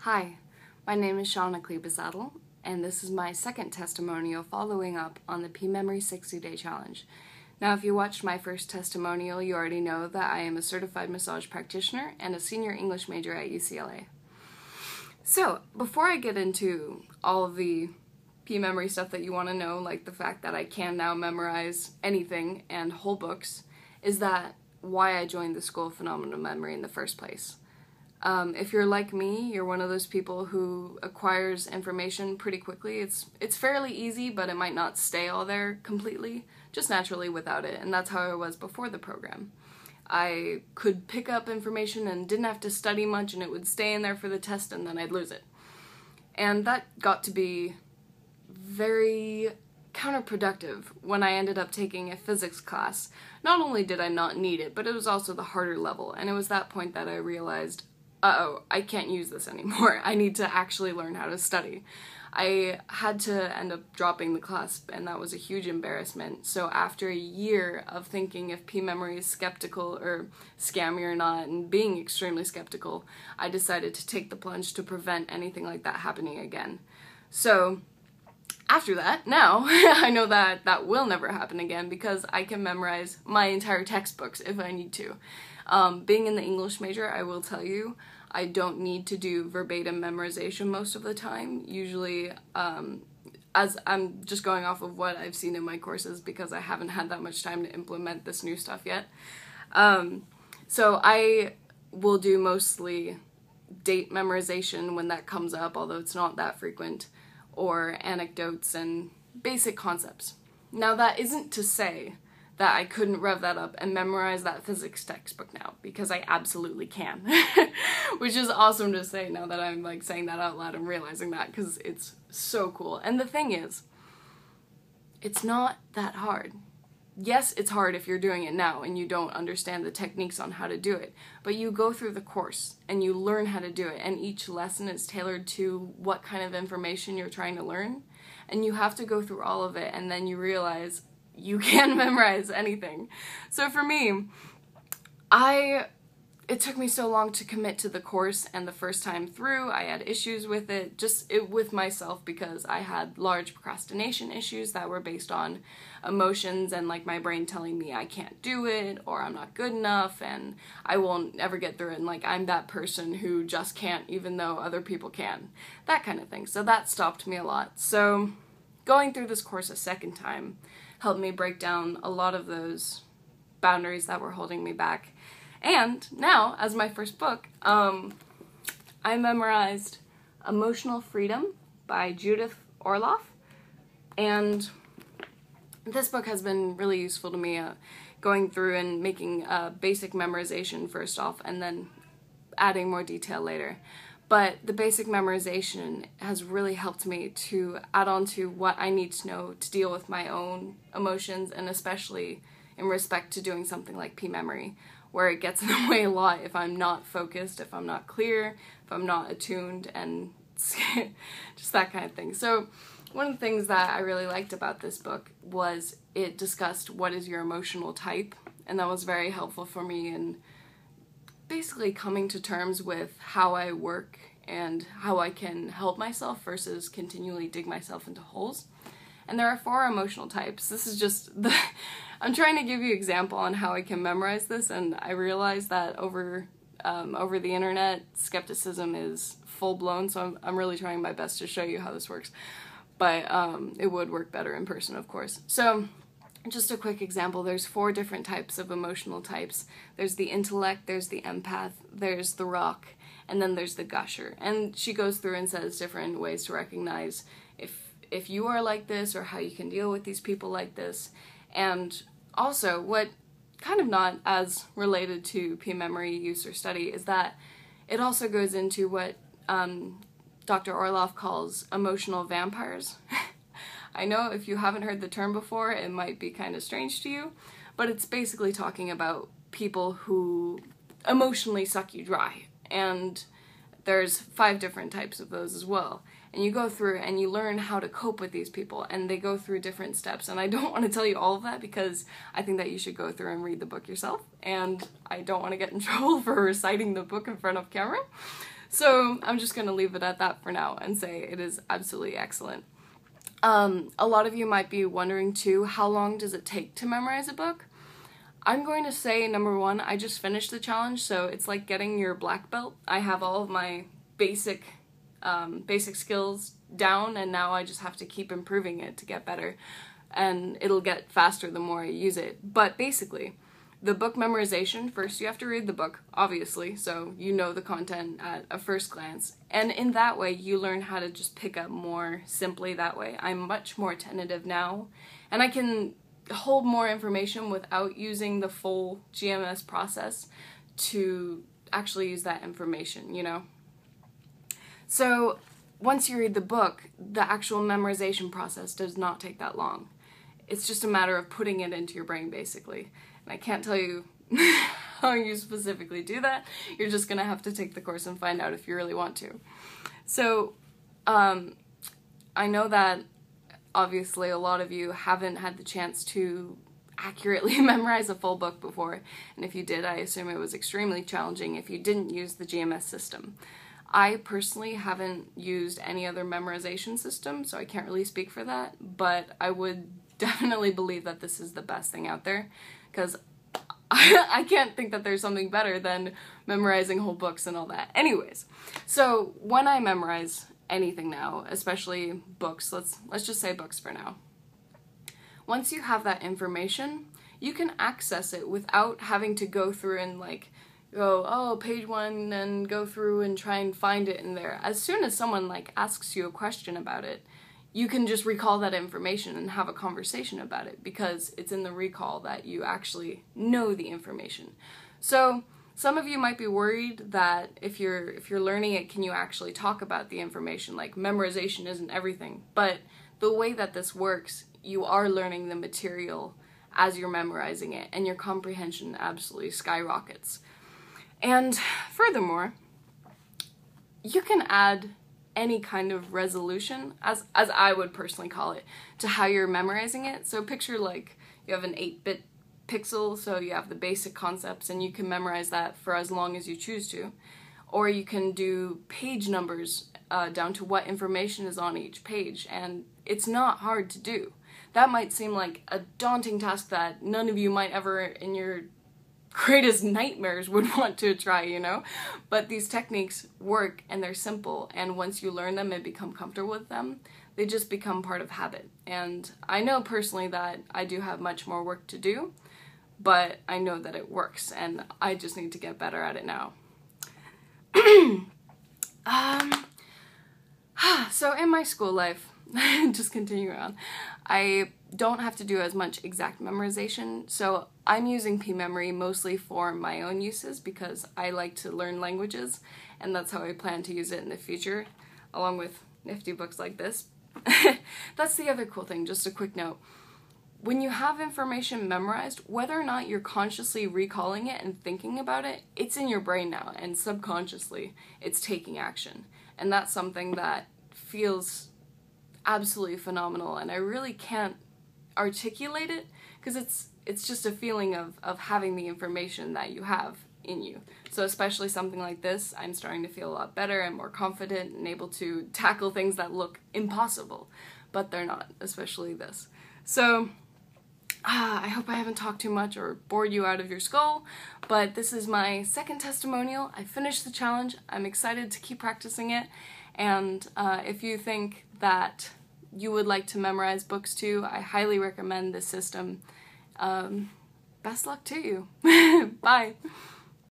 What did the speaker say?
Hi, my name is Shanna, and this is my second testimonial following up on the P-Memory 60-Day Challenge. Now, if you watched my first testimonial, you already know that I am a certified massage practitioner and a senior English major at UCLA. So, before I get into all of the P-Memory stuff that you want to know, like the fact that I can now memorize anything and whole books, is that why I joined the School of Phenomenal Memory in the first place. If you're like me, you're one of those people who acquires information pretty quickly. It's fairly easy, but it might not stay all there completely, just naturally without it, and that's how I was before the program. I could pick up information and didn't have to study much, and it would stay in there for the test, and then I'd lose it. And that got to be very counterproductive when I ended up taking a physics class. Not only did I not need it, but it was also the harder level, and it was that point that I realized, uh-oh, I can't use this anymore. I need to actually learn how to study. I had to end up dropping the class, and that was a huge embarrassment. So after a year of thinking if P-Memory is skeptical or scammy or not, and being extremely skeptical, I decided to take the plunge to prevent anything like that happening again. So after that, now, I know that that will never happen again because I can memorize my entire textbooks if I need to. Being in the English major, I will tell you, I don't need to do verbatim memorization most of the time. Usually, as I'm just going off of what I've seen in my courses because I haven't had that much time to implement this new stuff yet. So I will do mostly date memorization when that comes up, although it's not that frequent, or anecdotes and basic concepts. Now, that isn't to say that I couldn't rev that up and memorize that physics textbook now, because I absolutely can. Which is awesome to say now that I'm like saying that out loud and realizing that, because it's so cool. And the thing is, it's not that hard. Yes, it's hard if you're doing it now and you don't understand the techniques on how to do it, but you go through the course and you learn how to do it, and each lesson is tailored to what kind of information you're trying to learn, and you have to go through all of it, and then you realize you can memorize anything. So for me, it took me so long to commit to the course, and the first time through I had issues with it, with myself, because I had large procrastination issues that were based on emotions and like my brain telling me I can't do it, or I'm not good enough, and I won't ever get through it, and like I'm that person who just can't even though other people can. That kind of thing. So that stopped me a lot. So going through this course a second time helped me break down a lot of those boundaries that were holding me back. And now, as my first book, I memorized Emotional Freedom by Judith Orloff, and this book has been really useful to me, going through and making basic memorization first off, and then adding more detail later. But the basic memorization has really helped me to add on to what I need to know to deal with my own emotions, and especially in respect to doing something like P-Memory, where it gets in the way a lot if I'm not focused, if I'm not clear, if I'm not attuned, and just that kind of thing. So one of the things that I really liked about this book was it discussed what is your emotional type, and that was very helpful for me in basically coming to terms with how I work and how I can help myself versus continually dig myself into holes. And there are 4 emotional types. This is just I'm trying to give you an example on how I can memorize this, and I realize that over the internet, skepticism is full-blown, so I'm really trying my best to show you how this works. But it would work better in person, of course. So just a quick example, there's 4 different types of emotional types. There's the intellect, there's the empath, there's the rock, and then there's the gusher. And she goes through and says different ways to recognize if you are like this, or how you can deal with these people like this. And also, what kind of not as related to P-Memory use or study is that it also goes into what Dr. Orloff calls emotional vampires. I know if you haven't heard the term before, it might be kind of strange to you, but it's basically talking about people who emotionally suck you dry. And there's 5 different types of those as well. And you go through and you learn how to cope with these people, and they go through different steps. And I don't want to tell you all of that because I think that you should go through and read the book yourself, and I don't want to get in trouble for reciting the book in front of camera. So I'm just going to leave it at that for now and say it is absolutely excellent. A lot of you might be wondering too, how long does it take to memorize a book? I'm going to say, number one, I just finished the challenge, so it's like getting your black belt. I have all of my basic skills down, and now I just have to keep improving it to get better, and it'll get faster the more I use it. But basically, the book memorization, first you have to read the book, obviously, so you know the content at a first glance, and in that way you learn how to just pick up more simply that way. I'm much more attentive now, and I can hold more information without using the full GMS process to actually use that information, you know? So once you read the book, the actual memorization process does not take that long. It's just a matter of putting it into your brain, basically. And I can't tell you how you specifically do that. You're just gonna have to take the course and find out if you really want to. So I know that obviously a lot of you haven't had the chance to accurately memorize a full book before, and if you did, I assume it was extremely challenging if you didn't use the GMS system. I personally haven't used any other memorization system, so I can't really speak for that, but I would definitely believe that this is the best thing out there, because I can't think that there's something better than memorizing whole books and all that. Anyways, so when I memorize anything now, especially books, let's just say books for now. Once you have that information, you can access it without having to go through and like go, oh, page 1, and go through and try and find it in there. As soon as someone like asks you a question about it, you can just recall that information and have a conversation about it because it's in the recall that you actually know the information. So some of you might be worried that if you're learning it, can you actually talk about the information? Like, memorization isn't everything. But the way that this works, you are learning the material as you're memorizing it, and your comprehension absolutely skyrockets. And furthermore, you can add any kind of resolution, as I would personally call it, to how you're memorizing it. So picture like you have an 8-bit pixel, so you have the basic concepts and you can memorize that for as long as you choose to. Or you can do page numbers down to what information is on each page, and it's not hard to do. That might seem like a daunting task that none of you might ever in your greatest nightmares would want to try, you know? But these techniques work and they're simple, and once you learn them and become comfortable with them, they just become part of habit. And I know personally that I do have much more work to do, but I know that it works, and I just need to get better at it now. So in my school life, just continuing on, I don't have to do as much exact memorization, so I'm using P-Memory mostly for my own uses because I like to learn languages, and that's how I plan to use it in the future, along with nifty books like this. That's the other cool thing, just a quick note. When you have information memorized, whether or not you're consciously recalling it and thinking about it, it's in your brain now, and subconsciously it's taking action. And that's something that feels absolutely phenomenal, and I really can't articulate it because it's just a feeling of having the information that you have in you. So especially something like this, I'm starting to feel a lot better and more confident and able to tackle things that look impossible, but they're not, especially this. So I hope I haven't talked too much or bored you out of your skull, but this is my second testimonial. I finished the challenge. I'm excited to keep practicing it, and if you think that you would like to memorize books too, I highly recommend this system. Best luck to you. Bye.